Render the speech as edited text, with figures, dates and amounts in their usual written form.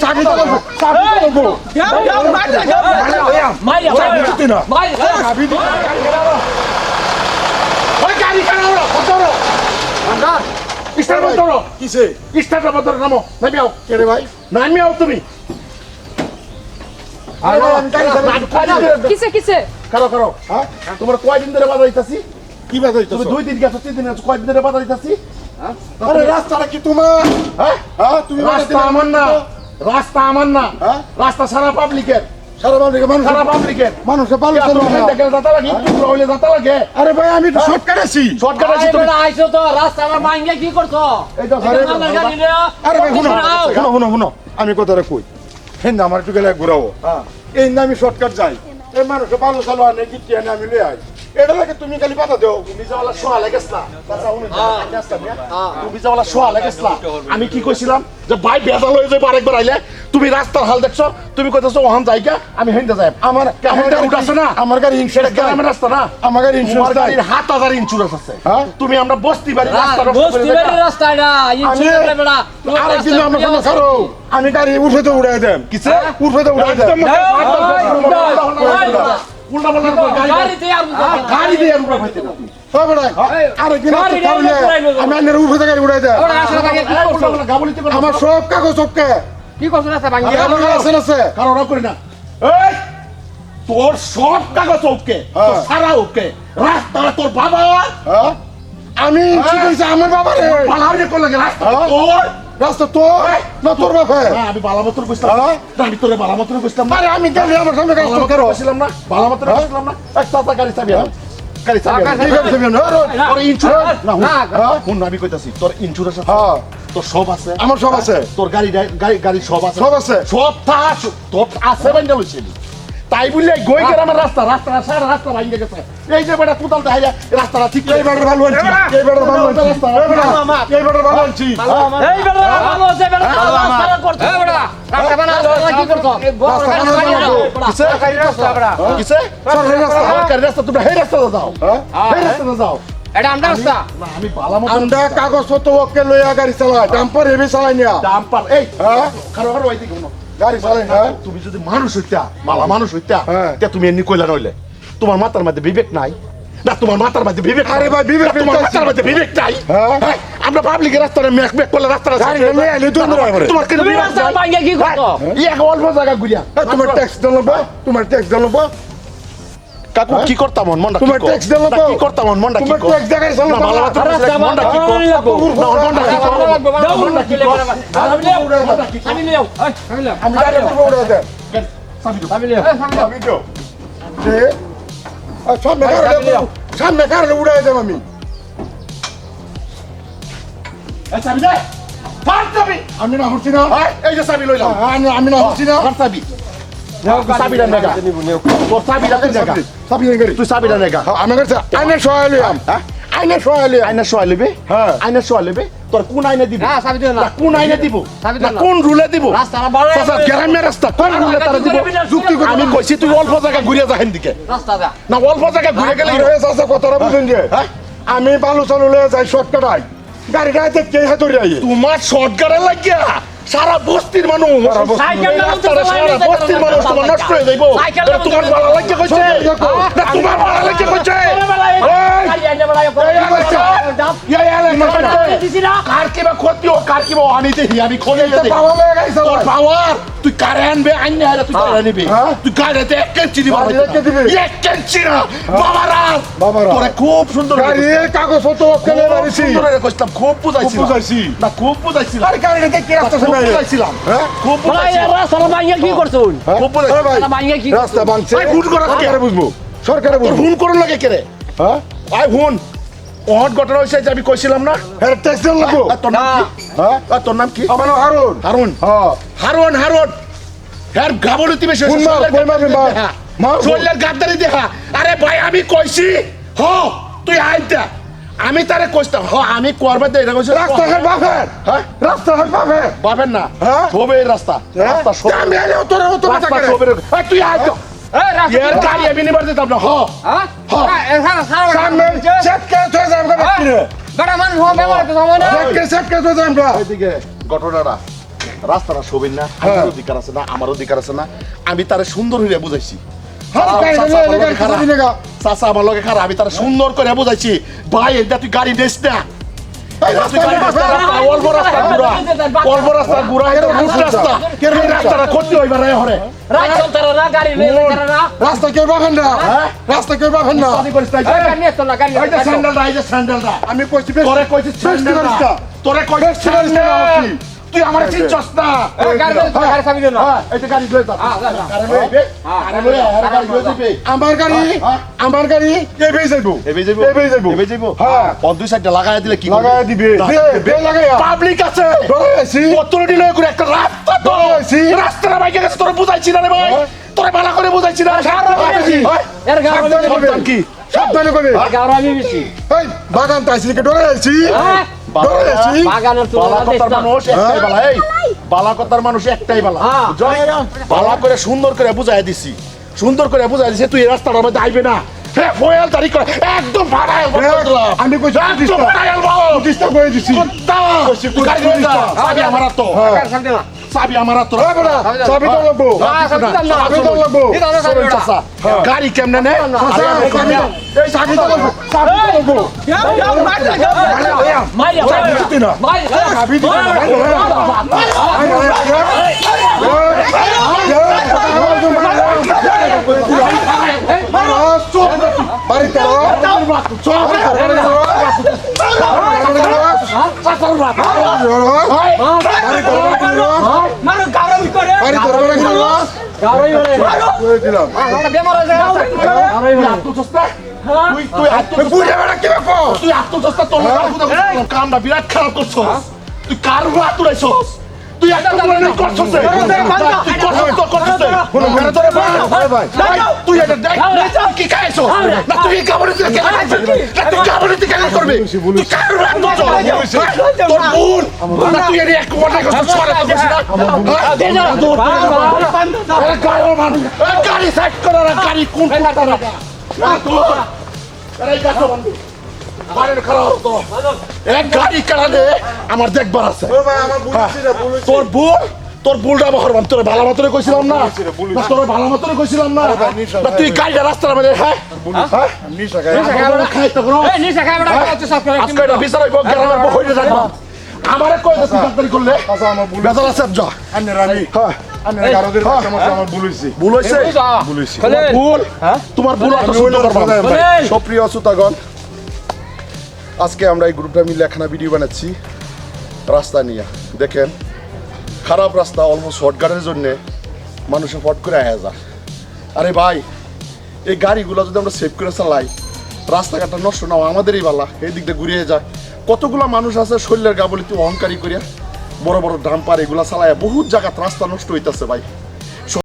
চাবি তো বলবো গাড়ি খারাপ কিসে স্টার্ট বদর নামো নামি আও কে রে ভাই নামি আও তুমি কিসে কিসে করো করো হ্যাঁ তোমার কয়দিন ধরে বাধা দিতাছি কি বাধা দিতাছি তুমি 2 দিন গেছো 3 দিন গেছো কয়দিন ধরে বাধা দিতাছি আরে রাস্তাটা কি তোমার হ্যাঁ হ্যাঁ তুমি রাস্তা আমার না রাস্তা আমার না রাস্তা সারা পাবলিকের সারা পাবলিকের মানুষ সারা পাবলিকের মানুষে পালন করে দেখে দাতা লাগে পুরো হইলে দাতা লাগে আরে ভাই আমি তো শর্টকাট আছি তুমি আইছো তো রাস্তা আমার মাইঙ্গে কি করছো এই তো ঘরে আরে ভাই শুনো আমি কথাটা কই হেন আমার একটু গেলে ঘুরাবো হ্যাঁ এই না আমি শর্টকাট যাই এই মানুষে পালন চালু আনে কি কেন আমি লই আই এটা লাগে তুমি খালি পাতা দাও তুমি যাওয়ালা সোয়া লাগেছলা কথা উনি তুমি যাওয়ালা সোয়া লাগেছলা আমি কি কইছিলাম যে ভাই বেদা লই যাইব আরেকবার আইলে তুমি রাস্তার হাল দেখছো তুমি কইতাছো ওহান যাইগা আমি হেনতে যাই আমার হেনতে উঠাছে না আমার গাড়ি ইনস্যুরেন্স গ্রামের রাস্তা না আমার গাড়ি ইনস্যুরেন্স গাড়ির 7000 ইনস্যুরেন্স আছে হ্যাঁ তুমি আমরা বস্তি বাড়ি রাস্তা এটা ইনস্যুরেন্স বেড়া আরেকদিন আমরা কেন ছাড়ো আমি গাড়ি উঠে তো উড়াই দেন কিছে উঠে তো উড়াই দেন উল্টা পাল্টা গাড়ি দিয়ে উড়া ফাইতে না হয় বড় আরে কি আমি আন্নের উঠে গাড়ি উড়াই দেন আমার সব কাগজ ওকে কি করছ রাস্তা ভাঙি আছে কারণ ওরা করি না এই তোর সব কাগজ ওকে তোর সারা ওকে রাস্তা তোর বাবা আমি কি কইছি আমার বাবা রে পালারে কোন লাগে রাস্তা তোর রাস্তা তো না তোর বাবা আমি বালামতর কইছিলাম আমি তোরে বালামতর কইছিলাম আরে আমি গেলে আমার সামনে কাজ করো কইছিলাম না বালামতর কইছিলাম না একটা গাড়ি চাবি গাড়ি চাবি না তোর ইন্স্যুরেন্স না কোন আমি কইতাছি তোর ইন্স্যুরেন্স আছে তোর সব আছে আমার সব আছে তোর গাড়ি সব আছে সব তোর আছে বাইন্দা লইছিলি তাই বললে গই গ্রামের রাস্তা সারা রাস্তা ভাঙে গেছে এই যে বেটা কোদাল দেখাইয়া রাস্তাটা ঠিক এই বেটা ভালো হইছে এই বেটা ভালো হইছে রাস্তা এই বেটা ভালো হইছে এই বেটা ভালো হইছে বেটা রাস্তা করতে এই বেটা রাস্তা বানা কি করছো কিসে গাড়ি রাস্তা বেটা কিসে সরকারি রাস্তা সরকারি রাস্তা তুমি এই রাস্তাতে যাও এই রাস্তাতে যাও এটা আমরা রাস্তা না আমি বালামত আমরা কাগজপত্র ওকে লইয়া গাড়ি চালাই ডাম্পার হেভি চালাই না ডাম্পার এই খারো ওইদিকে কোন গাড়ি চালাই না তুমি যদি মানুষ হইতা মালা মানুষ হইতা তে তুমি এমনি কইলা নইলে তোমার মাথার মধ্যে বিবেক নাই না তোমার মাথার মধ্যে বিবেক আরে ভাই বিবেক তোমার মাথার মধ্যে বিবেক নাই আমরা পাবলিক রাস্তায় মেক করলে রাস্তাটা গাড়ি লই আইলে তো তোমার কি রাস্তা ভাঙে কি করছো এক অল্প জায়গা গুলিয়া তোমার ট্যাক্স দেলবো কাকু কি করতাম মনটা তোমার ট্যাক্স দেলবো কি করতাম মনটা কি তোমার ট্যাক্স জায়গায় চলো না ভালো রাস্তা মনটা কি মনটা কি আমি লিও আমি গাড়ি উড়ে দে সামনে কারণে উড়াই দেব আমি আমি না হচ্ছি না এই যে চাবি লইলাম আমি না হচ্ছি না চাবি চাবিটা নেগা তোর চাবিটা নেগা চাবি নেগা তুই চাবিটা নেগা আমি কাছে আইনে সহায় লইলাম আইনে সহায় লইবে হ্যাঁ আইনে সহায় লইবে তোর কোন আইনে দিব না চাবি দিও না কোন আইনে দিব না কোন রুলে দিব রাস্তা বড় গ্রামের রাস্তা কোন রুলে তারা দিব যুক্তি করে আমি কইছি তুই অল্প জায়গা ঘুরে যা হেনদিকে রাস্তা যা না অল্প জায়গা ঘুরে গেলে রয়েছে আছে কতটা বুঝুন যে আমি বালু চালু লয়ে যাই শর্টকাট আই গাড়িটা কে হাতুরি আই তোমার শর্টকাটে লাগিয়া সারা বস্তির মানুষ সারা বস্তির মানুষ তোমার নষ্ট হয়ে যাইব তোমার ভালো লাগছে কইছে না তোমার ভালো লাগছে কইছে কার কি বা ক্ষতি ও কার কি বা আনিতে আমি খোলে তোর পাওয়ার তুই কারে আনবে আইনে আরে তুই কারে নিবি তুই কারেতে এক কেজি দিবি এক কেজি না বাবারা তোরে খুব সুন্দর গাড়ি কাগজ তো ওকেলে মারিছি সুন্দর কইতাম খুব বুঝাইছি না খুব বুঝাইছি আরে গাড়িতে কি রাস্তা বুঝাইছিলাম হ্যাঁ খুব বুঝাইছি রাস্তা ভাঙে কি করছ খুব বুঝাইছি ভাই ভাঙে কি রাস্তা ভাঙছে আই ভুল করা সরকারে বুঝবো সরকারে বুঝবো ভুল করন লাগে কে রে হ্যাঁ আই ভুল ওহট ঘটনা হইছে যে আমি কইছিলাম না এর ট্যাক্স দেন লাগবো তোর নাম কি হ্যাঁ তোর নাম কি আমার নাম হারুন হ্যাঁ হারুন হের গাবলতি বেশি চল্লের গাদ্দারি দেখা আরে ভাই আমি কইছি হ তুই আইতা আমি তারে কইতাম হ আমি করবে দে এটা কইছি রাস্তা হের বাপের হ্যাঁ রাস্তা হের বাপের না হ্যাঁ হবে রাস্তা সবে আমি এলে তোর কথা করে এই তুই আইতো এই রাস্তা এর গাড়ি আমি নিবার দিতাম না হ হ্যাঁ সামনে চেক কে তুই যাম কে বড় মানুষ হবে ব্যবহার তো হবে না চেক কে তুই যাম কা এদিকে ঘটনাটা রাস্তাটা শোভেন না, আমার অধিকার আছে না, আমার অধিকার আছে না, আমি তারে সুন্দর হইয়া বুঝাইছি। চাচা আমার লগে খারাপ, আমি তারা সুন্দর করে বুঝাইছি ভাই এটা তুই গাড়ি নিস না, অল্প রাস্তা ঘুরা, অল্প রাস্তা ঘুরা, এটা রুট রাস্তা, এই রাস্তাটা করতে হইবে রে হরে। রাস্তা কেউ পাবেন না, রাস্তা কেউ পাবেন না। আমি কইছি তোরে কইছি স্যান্ডেলটা, তোরে কইছি স্যান্ডেল, তুই আমার চিনছস না। আমার গাড়ি আমার গাড়ি এবেই যাইবো, এবে যাইবো, এবেই যাইবো। এবে যাইবো। হ্যাঁ। পথ দুই সাইডে লাগায় দিলে কি লাগাই দিবে, লাগাইয়া পাবলিক আছে ধরেছি, কতটি লোক করে একটা রাস্তা তো ধরেছি। রাস্তাটা বাইকে গেছে, তোরা বুঝাইছি না রে ভাই, তোরা ভালো করে বুঝাইছি না। সাবধানে কি সাবধানে করে এই বাগান তাইছি কে ডরে আছি, ডরে আছি। বালাকতার মানুষ একটাই বালা, এই বালাকতার মানুষ একটাই বালা। বালা করে সুন্দর করে বুঝাই দিছি, সুন্দর করে বুঝাই দিছি তুই এই রাস্তাটার মধ্যে আইবে না। হ্যাঁ ফয়েল তারিখ করে একদম ভাড়ায় আমি কইছি একদম ভাড়ায় প্রতিষ্ঠা করে দিছি। চাবি আমার তো, চাবি আমার তো, চাবি তো লাগবো, চাবি তো লাগবো। গাড়ি কেমনে নে এই চাবি তো লাগবো, চাবি তো লাগবো। চাবি দিতে না, চাবি দিতে বাড়িতে কামটা বিরাট খারাপ করছস, তুই কার হাত উড়াইছস, তুই একটা করছস, তুই এটা দেখ কি খাইছস না, তুই কামড়ে তুই কামড়ে তুই কেন করবি, তুই কার হাত উড়াইছস, তোর বোন না, তুই এর এক কোটা করছস, ছড়া তো করছিস না। গাড়ি সাইড কর, গাড়ি কোন কোটা না এই গাছ বন্ধু বাড়ির খারাপ তো এক গাড়ি কাটালে আমার দেখবার আছে। তোর ভুল, তোর ভুলটা হরবাম, তোর ভালো মতনে কইছিলাম না, তোর ভালো মতনে কইছিলাম না, তুই গাড়িটা রাস্তার মধ্যে হ্যাঁ খাইতে করো আজকে এটা বিচার হইব, গ্রামের বউ হইতে থাকবা। আমারে কই দিছিস গাড়ি করলে বেজাল আছে যা ভুল হইছে, ভুল তোমার ভুল সুপ্রিয় শ্রোতাগণ, আজকে আমরা এই গ্রুপটা মিলে একখানা ভিডিও বানাচ্ছি রাস্তা নিয়ে। দেখেন খারাপ রাস্তা, অলমোস্ট শর্টকাটের জন্য মানুষে ফট করে আয়া যায়। আরে ভাই এই গাড়িগুলো যদি আমরা সেভ করে চালাই, রাস্তাঘাটটা নষ্ট না আমাদেরই ভালো, এই দিকটা ঘুরিয়ে যায়। কতগুলো মানুষ আছে শরীরের গাবলিতে অহংকারী করিয়া বড় বড় ডাম্পার এগুলা চালায় বহুত জায়গাত রাস্তা নষ্ট হইতেছে ভাই।